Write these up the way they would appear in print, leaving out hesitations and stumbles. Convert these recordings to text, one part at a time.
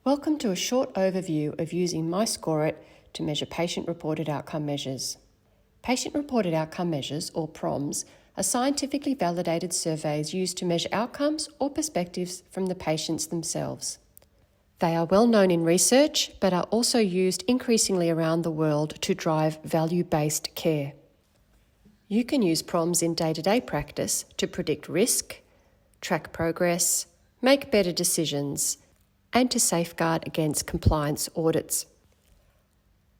Welcome to a short overview of using myscoreit to measure patient-reported outcome measures. Patient-reported outcome measures, or PROMs, are scientifically validated surveys used to measure outcomes or perspectives from the patients themselves. They are well known in research, but are also used increasingly around the world to drive value-based care. You can use PROMs in day-to-day practice to predict risk, track progress, make better decisions, and to safeguard against compliance audits.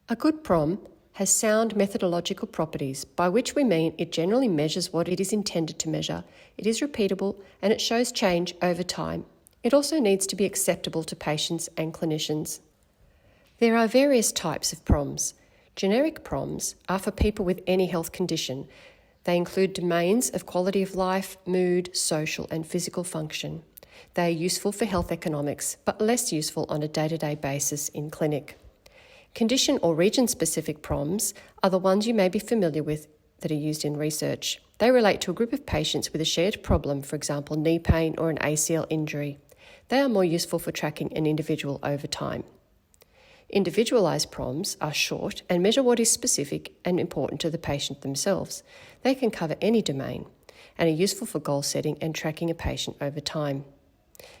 A good PROM has sound methodological properties, by which we mean it generally measures what it is intended to measure, it is repeatable, and it shows change over time. It also needs to be acceptable to patients and clinicians. There are various types of PROMs. Generic PROMs are for people with any health condition. They include domains of quality of life, mood, social, and physical function. They are useful for health economics, but less useful on a day-to-day basis in clinic. Condition or region-specific PROMs are the ones you may be familiar with that are used in research. They relate to a group of patients with a shared problem, for example, knee pain or an ACL injury. They are more useful for tracking an individual over time. Individualised PROMs are short and measure what is specific and important to the patient themselves. They can cover any domain and are useful for goal setting and tracking a patient over time.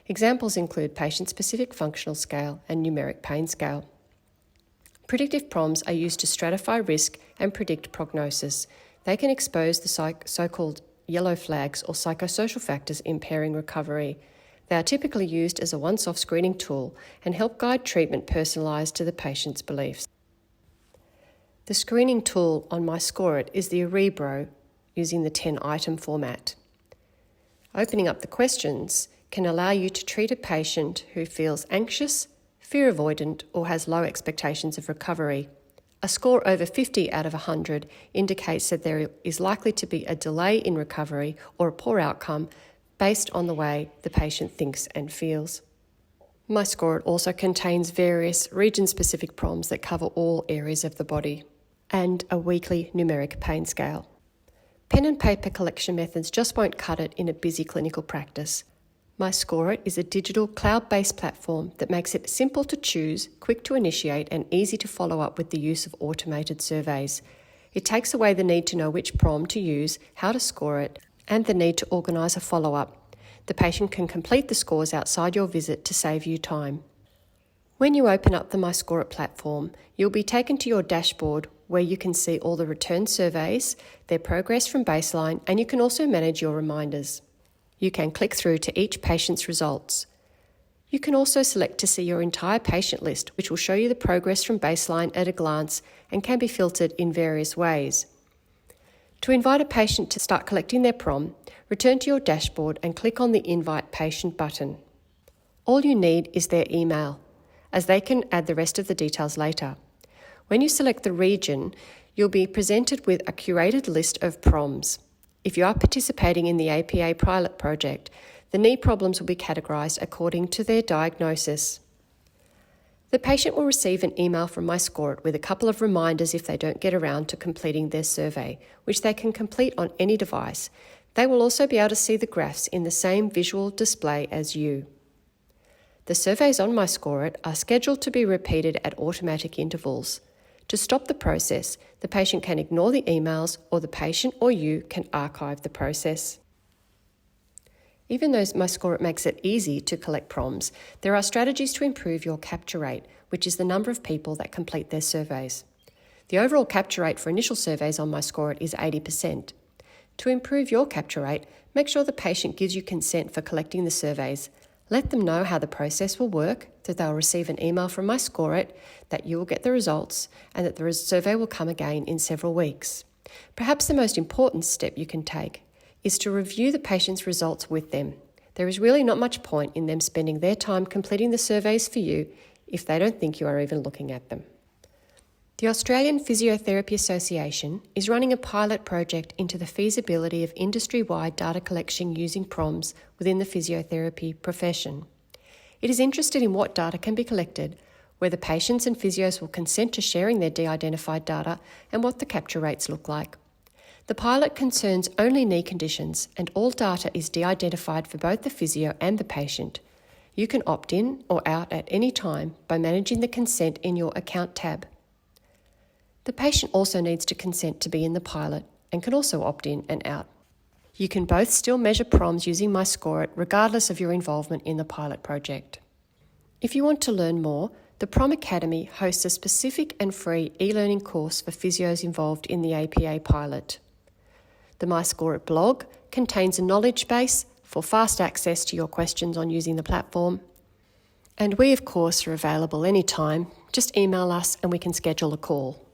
Examples include patient-specific functional scale and numeric pain scale. Predictive PROMs are used to stratify risk and predict prognosis. They can expose the so-called yellow flags or psychosocial factors impairing recovery. They are typically used as a once-off screening tool and help guide treatment personalised to the patient's beliefs. The screening tool on myscoreit is the Arebro using the 10-item format. Opening up the questions can allow you to treat a patient who feels anxious, fear avoidant, or has low expectations of recovery. A score over 50 out of 100 indicates that there is likely to be a delay in recovery or a poor outcome based on the way the patient thinks and feels. Myscoreit also contains various region-specific PROMs that cover all areas of the body, and a weekly numeric pain scale. Pen and paper collection methods just won't cut it in a busy clinical practice. Myscoreit is a digital cloud-based platform that makes it simple to choose, quick to initiate, and easy to follow up with the use of automated surveys. It takes away the need to know which PROM to use, how to score it, and the need to organise a follow-up. The patient can complete the scores outside your visit to save you time. When you open up the myscoreit platform, you'll be taken to your dashboard where you can see all the returned surveys, their progress from baseline, and you can also manage your reminders. You can click through to each patient's results. You can also select to see your entire patient list, which will show you the progress from baseline at a glance and can be filtered in various ways. To invite a patient to start collecting their PROM, return to your dashboard and click on the Invite Patient button. All you need is their email, as they can add the rest of the details later. When you select the region, you'll be presented with a curated list of PROMs. If you are participating in the APA pilot project, the knee problems will be categorised according to their diagnosis. The patient will receive an email from myscoreit with a couple of reminders if they don't get around to completing their survey, which they can complete on any device. They will also be able to see the graphs in the same visual display as you. The surveys on myscoreit are scheduled to be repeated at automatic intervals. To stop the process, the patient can ignore the emails, or the patient or you can archive the process. Even though myscoreit makes it easy to collect PROMs, there are strategies to improve your capture rate, which is the number of people that complete their surveys. The overall capture rate for initial surveys on myscoreit is 80%. To improve your capture rate, make sure the patient gives you consent for collecting the surveys. Let them know how the process will work, that they'll receive an email from myscoreit, that you will get the results, and that the survey will come again in several weeks. Perhaps the most important step you can take is to review the patient's results with them. There is really not much point in them spending their time completing the surveys for you if they don't think you are even looking at them. The Australian Physiotherapy Association is running a pilot project into the feasibility of industry-wide data collection using PROMs within the physiotherapy profession. It is interested in what data can be collected, whether patients and physios will consent to sharing their de-identified data, and what the capture rates look like. The pilot concerns only knee conditions, and all data is de-identified for both the physio and the patient. You can opt in or out at any time by managing the consent in your Account tab. The patient also needs to consent to be in the pilot and can also opt in and out. You can both still measure PROMs using myscoreit regardless of your involvement in the pilot project. If you want to learn more, the PROM Academy hosts a specific and free e-learning course for physios involved in the APA pilot. The myscoreit blog contains a knowledge base for fast access to your questions on using the platform. And we, of course, are available anytime. Just email us and we can schedule a call.